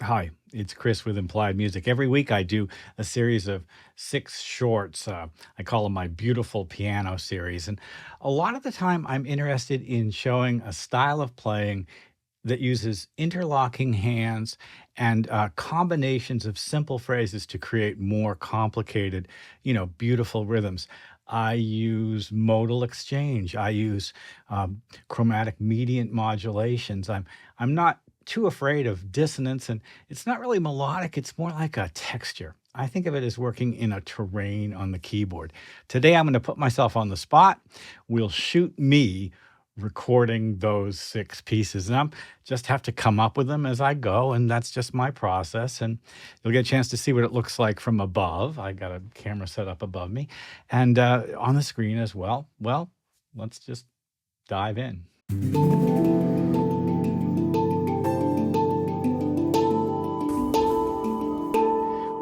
Hi, it's Chris with Implied Music. Every week I do a series of 6 shorts. I call them my beautiful piano series. And a lot of the time I'm interested in showing a style of playing that uses interlocking hands and combinations of simple phrases to create more complicated, beautiful rhythms. I use modal exchange. I use chromatic mediant modulations. I'm not too afraid of dissonance, and it's not really melodic. It's more like a texture. I think of it as working in a terrain on the keyboard. Today, I'm going to put myself on the spot. We'll shoot me recording those 6 pieces. And I'm just have to come up with them as I go, and that's just my process. And you'll get a chance to see what it looks like from above. I got a camera set up above me and on the screen as well. Well, let's just dive in.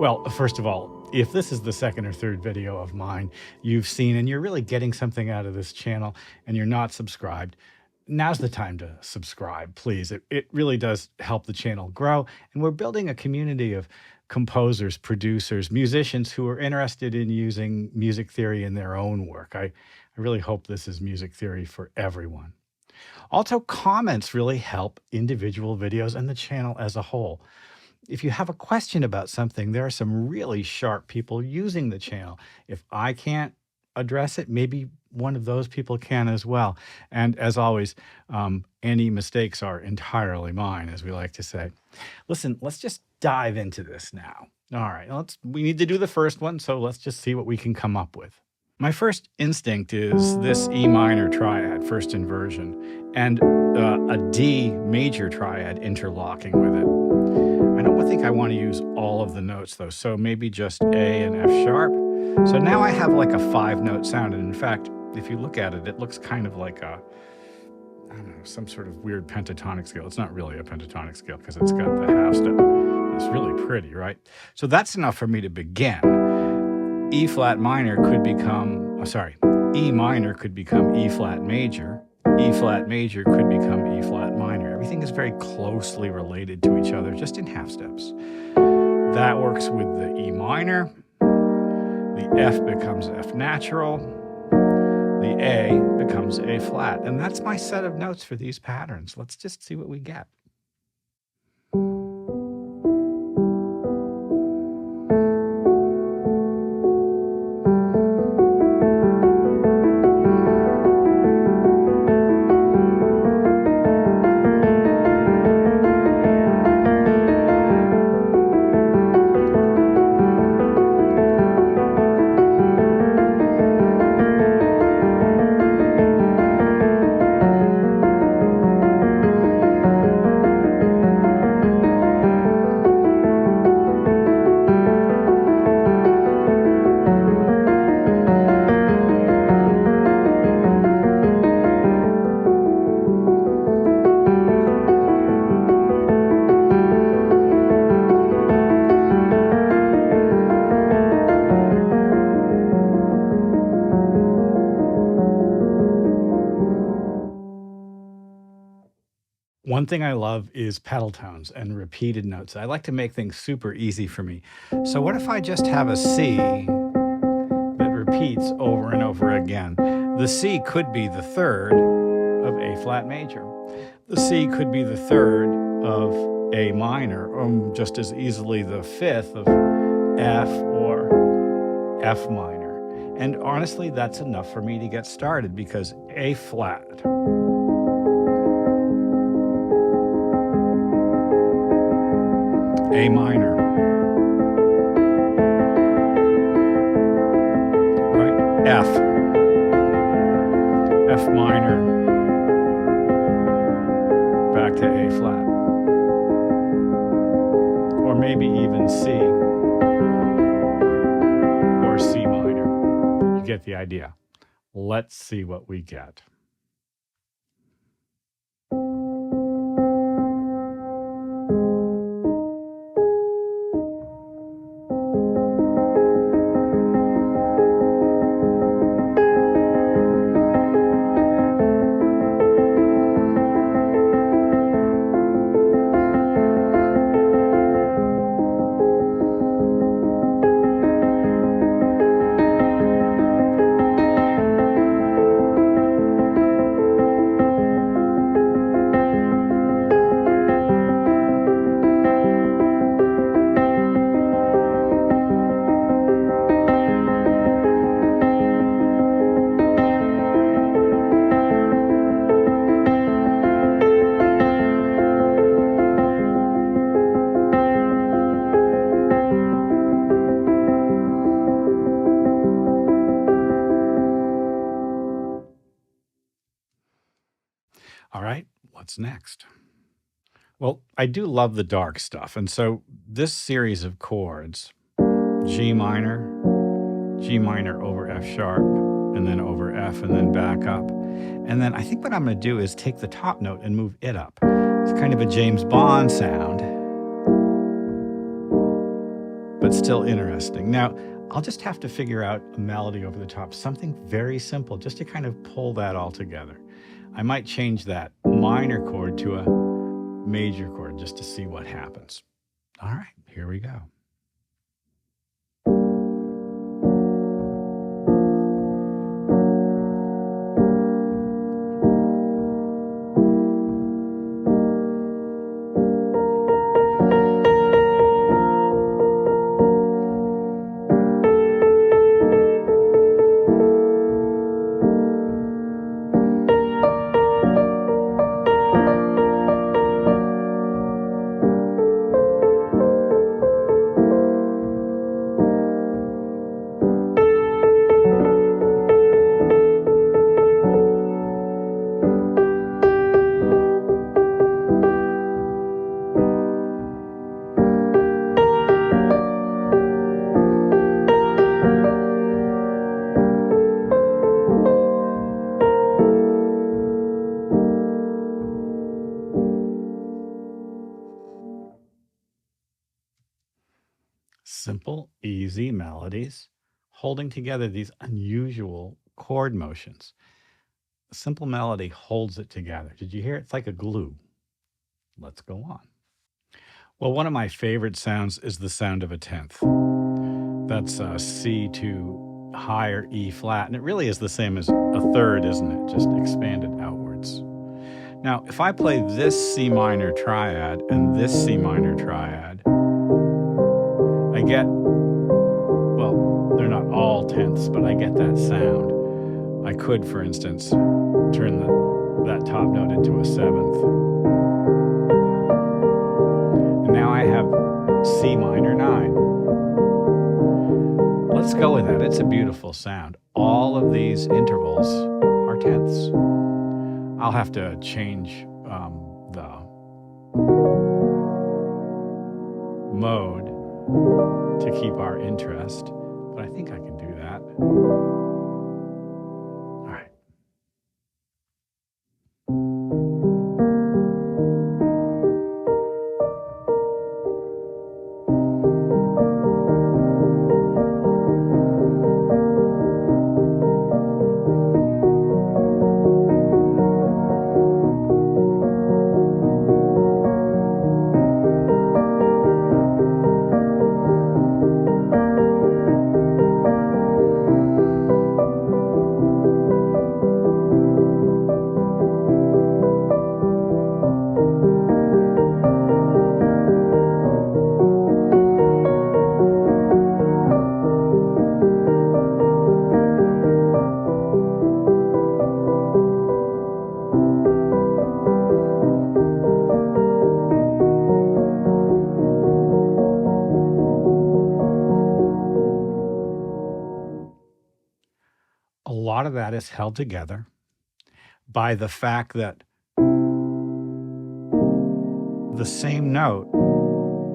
Well, first of all, if this is the second or third video of mine you've seen and you're really getting something out of this channel and you're not subscribed, now's the time to subscribe, please. It really does help the channel grow. And we're building a community of composers, producers, musicians who are interested in using music theory in their own work. I really hope this is music theory for everyone. Also, comments really help individual videos and the channel as a whole. If you have a question about something, there are some really sharp people using the channel. If I can't address it, maybe one of those people can as well. And as always, any mistakes are entirely mine, as we like to say. Listen, let's just dive into this now. All right, we need to do the first one, so let's just see what we can come up with. My first instinct is this E minor triad, first inversion, and a D major triad interlocking with it. I don't think I want to use all of the notes though, so maybe just A and F sharp. So now I have like a 5-note sound, and in fact, if you look at it, it looks kind of like I don't know, some sort of weird pentatonic scale. It's not really a pentatonic scale because it's got the half step. It's really pretty, right? So that's enough for me to begin. E minor could become E flat major. E flat major could become E flat minor. Everything is very closely related to each other, just in half steps. That works with the E minor. The F becomes F natural. The A becomes A flat. And that's my set of notes for these patterns. Let's just see what we get. One thing I love is pedal tones and repeated notes. I like to make things super easy for me. So what if I just have a C that repeats over and over again? The C could be the third of A flat major. The C could be the third of A minor, or just as easily the fifth of F or F minor. And honestly, that's enough for me to get started because A flat, A minor, right? F minor, back to A flat, or maybe even C or C minor. You get the idea. Let's see what we get. what's next. Well, I do love the dark stuff, and so this series of chords, G minor over F sharp, and then over F, and then back up. And then I think what I'm going to do is take the top note and move it up. It's kind of a James Bond sound, but still interesting. Now, I'll just have to figure out a melody over the top, something very simple, just to kind of pull that all together. I might change that minor chord to a major chord just to see what happens. All right, here we go. Simple, easy melodies holding together these unusual chord motions. A simple melody holds it together. Did you hear it? It's like a glue. Let's go on. Well, one of my favorite sounds is the sound of a tenth. That's C to higher E flat, and it really is the same as a third, isn't it? Just expanded outwards. Now, if I play this C minor triad and this C minor triad, I get, well, they're not all tenths, but I get that sound. I could, for instance, turn that top note into a seventh. And now I have C minor 9. Let's go with that. It's a beautiful sound. All of these intervals are tenths. I'll have to change the mode to keep our interest, but I think I can do that. All right. A lot of that is held together by the fact that the same note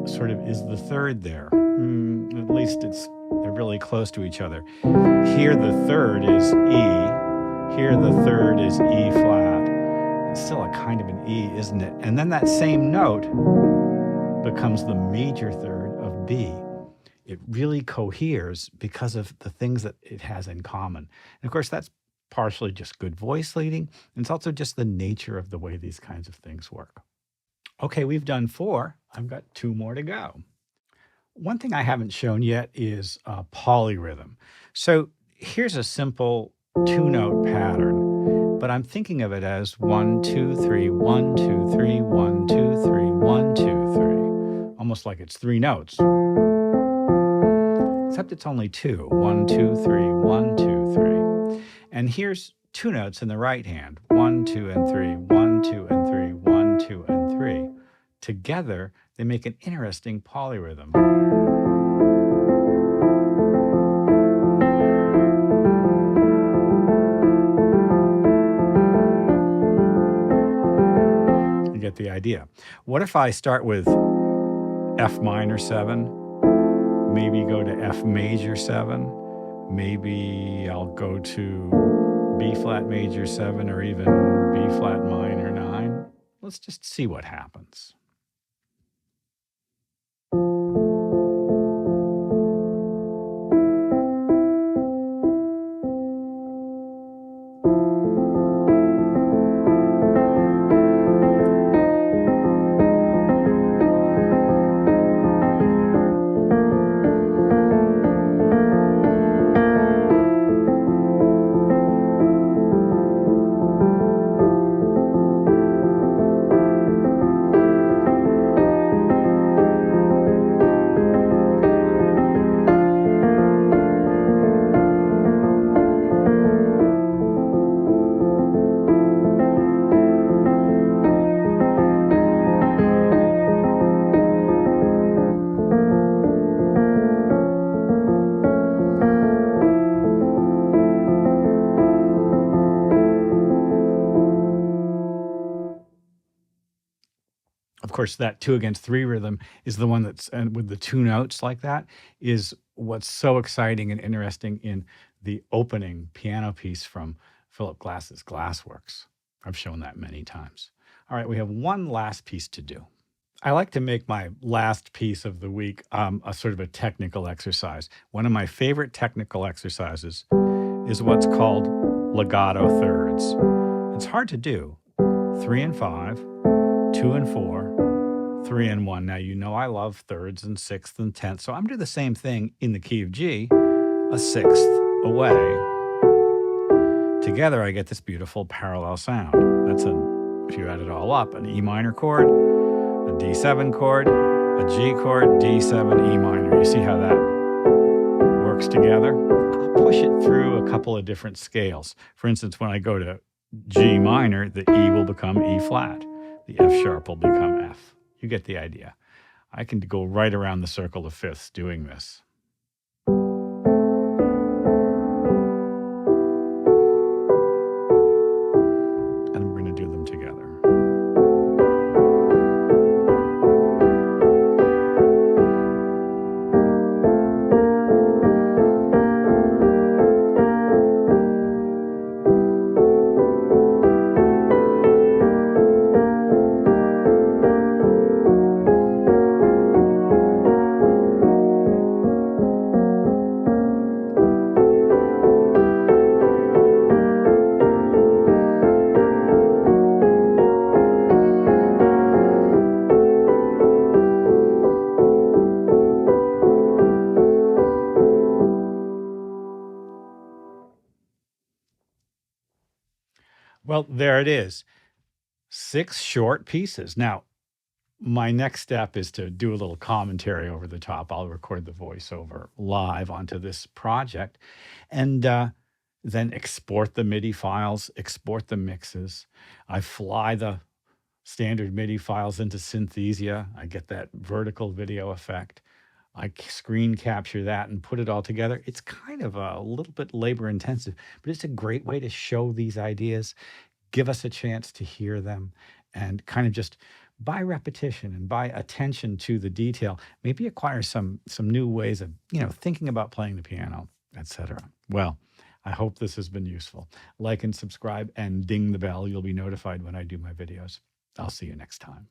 sort of is the third there. At least they're really close to each other. Here the third is E. Here the third is E flat. It's still a kind of an E, isn't it? And then that same note becomes the major third of B. It really coheres because of the things that it has in common. And of course, that's partially just good voice leading. And it's also just the nature of the way these kinds of things work. Okay, we've done 4. I've got 2 more to go. One thing I haven't shown yet is polyrhythm. So here's a simple 2-note pattern, but I'm thinking of it as 1, 2, 3, 1, 2, 3, 1, 2, 3, 1, 2, 3. Almost like it's 3 notes. Except it's only 2. 1, 2, 3, 1, 2, 3. And here's 2 notes in the right hand. 1, 2, and 3, 1, 2, and 3, 1, 2, and 3. Together, they make an interesting polyrhythm. get the idea. What if I start with F minor 7, maybe go to F major 7, maybe I'll go to B flat major 7 or even B flat minor 9. Let's just see what happens. Of course, that 2 against 3 rhythm is the one that's, and with the 2 notes like that, is what's so exciting and interesting in the opening piano piece from Philip Glass's Glassworks. I've shown that many times. All right, we have one last piece to do. I like to make my last piece of the week a sort of a technical exercise. One of my favorite technical exercises is what's called legato thirds. It's hard to do. 3 and 5, 2 and 4, 3 and 1. Now, you know I love thirds and sixths and tenths, so I'm going to do the same thing in the key of G, a sixth away. Together, I get this beautiful parallel sound. That's if you add it all up, an E minor chord, a D7 chord, a G chord, D7, E minor. You see how that works together? I'll push it through a couple of different scales. For instance, when I go to G minor, the E will become E flat. The F sharp will become F. You get the idea. I can go right around the circle of fifths doing this. And we're going to do them together. Well, there it is. 6 short pieces. Now, my next step is to do a little commentary over the top. I'll record the voiceover live onto this project and then export the MIDI files, export the mixes. I fly the standard MIDI files into Synthesia. I get that vertical video effect. I screen capture that and put it all together. It's kind of a little bit labor intensive, but it's a great way to show these ideas, give us a chance to hear them, and kind of just by repetition and by attention to the detail, maybe acquire some new ways of, thinking about playing the piano, etc. Well, I hope this has been useful. Like and subscribe and ding the bell. You'll be notified when I do my videos. I'll see you next time.